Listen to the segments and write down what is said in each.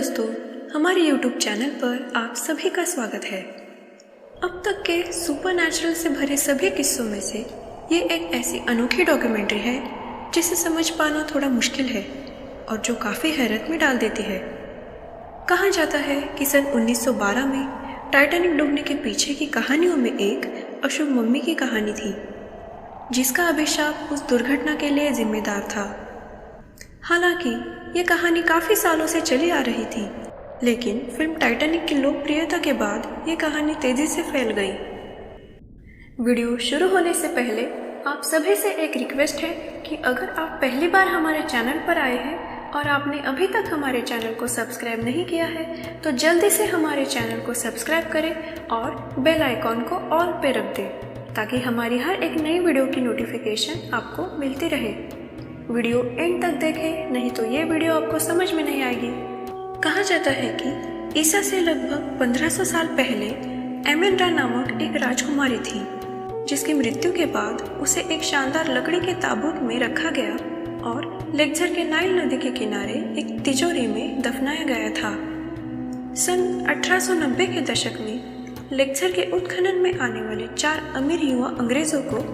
दोस्तों, हमारे YouTube channel पर आप सभी का स्वागत है। अब तक के सुपरनैचुरल से भरे सभी किस्सों में से ये एक ऐसी अनोखी डॉक्यूमेंट्री है जिसे समझ पाना थोड़ा मुश्किल है और जो काफ़ी हैरत में डाल देती है। कहा जाता है कि सन 1912 में टाइटैनिक डूबने के पीछे की कहानियों में एक अशुभ मम्मी की कहानी थी, जिसका अभिशाप उस दुर्घटना के लिए जिम्मेदार था। हालांकि ये कहानी काफ़ी सालों से चली आ रही थी, लेकिन फिल्म टाइटैनिक की लोकप्रियता के बाद ये कहानी तेज़ी से फैल गई। वीडियो शुरू होने से पहले आप सभी से एक रिक्वेस्ट है कि अगर आप पहली बार हमारे चैनल पर आए हैं और आपने अभी तक हमारे चैनल को सब्सक्राइब नहीं किया है तो जल्दी से हमारे चैनल को सब्सक्राइब करें और बेल आइकॉन को ऑल पे रख दें, ताकि हमारी हर एक नई वीडियो की नोटिफिकेशन आपको मिलती रहे। वीडियो एंड तक देखें, नहीं तो ये वीडियो आपको समझ में नहीं आएगी। कहा जाता है कि ईसा से लगभग 1500 साल पहले एमेंड्रा नामक एक राजकुमारी थी, जिसकी मृत्यु के बाद उसे एक शानदार लकड़ी के ताबूत में रखा गया और लेक्जर के नाइल नदी के किनारे एक तिजोरी में दफनाया गया था। सन 1890 के दशक में लेक्जर के उत्खनन में आने वाले 4 अमीर युवा अंग्रेजों को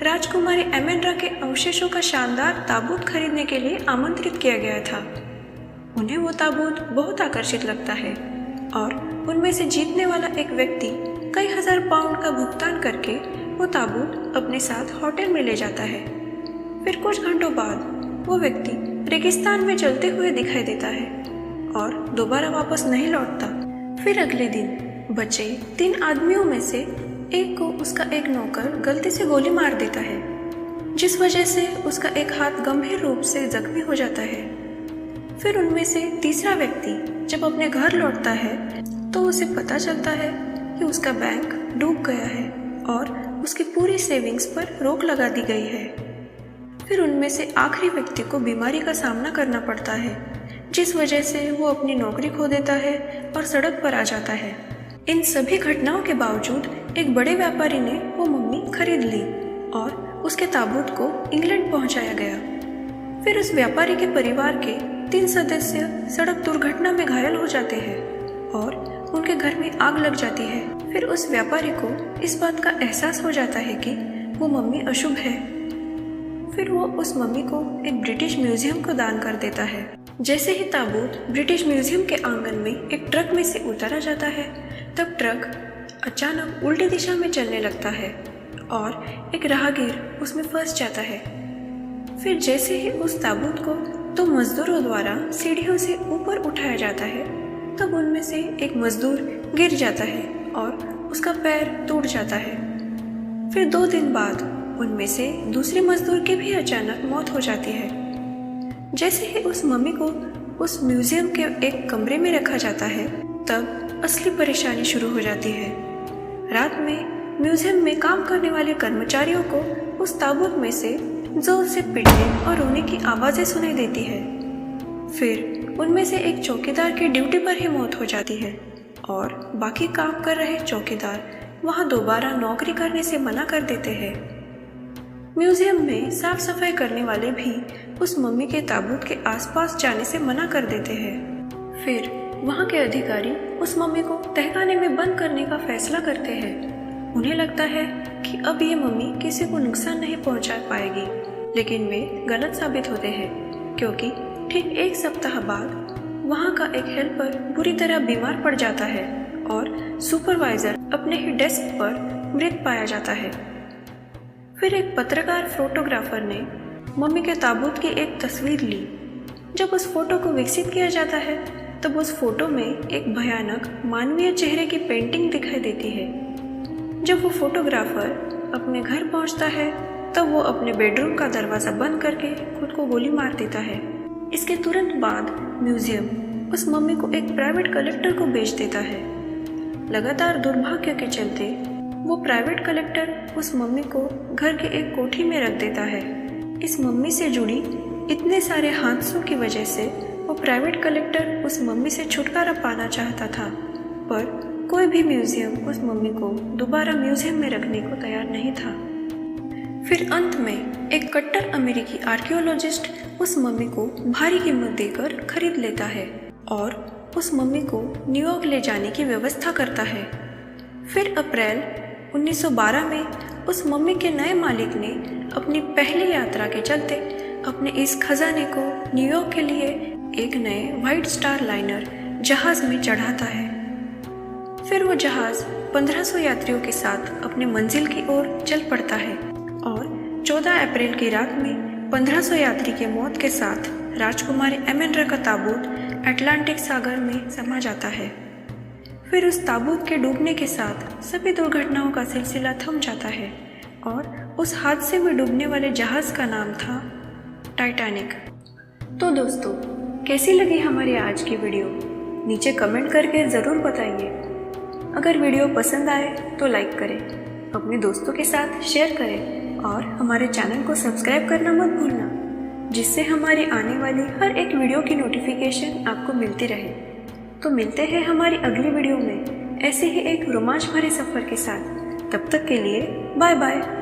राजकुमारी एमेंड्रा के अवशेषों का शानदार ताबूत खरीदने के लिए आमंत्रित किया गया था। उन्हें वो ताबूत बहुत आकर्षित लगता है और उनमें से जीतने वाला एक व्यक्ति कई हजार पाउंड का भुगतान करके वो ताबूत अपने साथ होटल में ले जाता है। फिर कुछ घंटों बाद वो व्यक्ति रेगिस्तान में चलते हुए दिखाई देता है और दोबारा वापस नहीं लौटता। फिर अगले दिन बचे 3 आदमियों में से एक को उसका एक नौकर गलती से गोली मार देता है, जिस वजह से उसका एक हाथ गंभीर रूप से जख्मी हो जाता है। फिर उनमें से तीसरा व्यक्ति जब अपने घर लौटता है तो उसे पता चलता है कि उसका बैंक डूब गया है और उसकी पूरी सेविंग्स पर रोक लगा दी गई है। फिर उनमें से आखिरी व्यक्ति को बीमारी का सामना करना पड़ता है, जिस वजह से वो अपनी नौकरी खो देता है और सड़क पर आ जाता है। इन सभी घटनाओं के बावजूद एक बड़े व्यापारी ने वो मम्मी खरीद ली और उसके ताबूत को इंग्लैंड पहुंचाया गया। फिर उस व्यापारी के परिवार के 3 सदस्य सड़क दुर्घटना में घायल हो जाते हैं और उनके घर में आग लग जाती है। फिर उस व्यापारी को इस बात का एहसास हो जाता है कि वो मम्मी अशुभ है। फिर वो उस मम्मी को एक ब्रिटिश म्यूजियम को दान कर देता है। जैसे ही ताबूत ब्रिटिश म्यूजियम के आंगन में एक ट्रक में से उतारा जाता है, तब ट्रक अचानक उल्टी दिशा में चलने लगता है और एक राहगीर उसमें फंस जाता है। फिर जैसे ही उस ताबूत को 2 मजदूरों द्वारा सीढ़ियों से ऊपर उठाया जाता है, तब उनमें से एक मजदूर गिर जाता है और उसका पैर टूट जाता है। फिर 2 दिन बाद उनमें से दूसरे मजदूर की भी अचानक मौत हो जाती है। जैसे ही उस मम्मी को उस म्यूजियम के एक कमरे में रखा जाता है, तब असली परेशानी शुरू हो जाती है। रात में म्यूजियम में काम करने वाले कर्मचारियों को उस ताबूत में से जोर से पीटने और रोने की आवाज़ें सुनाई देती है। फिर उनमें से एक चौकीदार की ड्यूटी पर ही मौत हो जाती है और बाकी काम कर रहे चौकीदार वहां दोबारा नौकरी करने से मना कर देते हैं। म्यूजियम में साफ सफाई करने वाले भी उस मम्मी के ताबूत के आसपास जाने से मना कर देते हैं। फिर वहाँ के अधिकारी उस मम्मी को तहखाने में बंद करने का फैसला करते हैं। उन्हें लगता है कि अब ये मम्मी किसी को नुकसान नहीं पहुँचा पाएगी, लेकिन वे गलत साबित होते हैं, क्योंकि ठीक 1 सप्ताह बाद वहाँ का एक हेल्पर बुरी तरह बीमार पड़ जाता है और सुपरवाइजर अपने ही डेस्क पर मृत पाया जाता है। फिर एक पत्रकार फोटोग्राफर ने मम्मी के ताबूत की एक तस्वीर ली। जब उस फोटो को विकसित किया जाता है, तब उस फोटो में एक भयानक मानवीय चेहरे की पेंटिंग दिखाई देती है। जब वो फोटोग्राफर अपने घर पहुंचता है, तब वो अपने बेडरूम का दरवाज़ा बंद करके खुद को गोली मार देता है। इसके तुरंत बाद म्यूजियम उस मम्मी को एक प्राइवेट कलेक्टर को बेच देता है। लगातार दुर्भाग्य के चलते वो प्राइवेट कलेक्टर उस मम्मी को घर के एक कोठी में रख देता है। इस मम्मी से जुड़ी इतने सारे हादसों की वजह से वो प्राइवेट कलेक्टर उस मम्मी से छुटकारा पाना चाहता था, पर कोई भी म्यूजियम उस मम्मी को दोबारा म्यूजियम में रखने को तैयार नहीं था। फिर अंत में एक कट्टर अमेरिकी आर्कियोलॉजिस्ट उस मम्मी को भारी कीमत देकर खरीद लेता है और उस मम्मी को न्यूयॉर्क ले जाने की व्यवस्था करता है। फिर अप्रैल 1912 में उस मम्मी के नए मालिक ने अपनी पहली यात्रा के चलते अपने इस खजाने को न्यूयॉर्क के लिए एक नए व्हाइट स्टार लाइनर जहाज़ में चढ़ाता है। फिर वो जहाज़ 1500 यात्रियों के साथ अपने मंजिल की ओर चल पड़ता है और 14 अप्रैल की रात में 1500 यात्री के मौत के साथ राजकुमारी एमेंड्रा का ताबूत अटलांटिक सागर में समा जाता है। फिर उस ताबूत के डूबने के साथ सभी दुर्घटनाओं का सिलसिला थम जाता है और उस हादसे में डूबने वाले जहाज़ का नाम था टाइटैनिक। तो दोस्तों, कैसी लगी हमारी आज की वीडियो? नीचे कमेंट करके ज़रूर बताइए। अगर वीडियो पसंद आए तो लाइक करें, अपने दोस्तों के साथ शेयर करें और हमारे चैनल को सब्सक्राइब करना मत भूलना, जिससे हमारी आने वाली हर एक वीडियो की नोटिफिकेशन आपको मिलती रहे। तो मिलते हैं हमारी अगली वीडियो में ऐसे ही एक रोमांच भरे सफ़र के साथ। तब तक के लिए बाय बाय।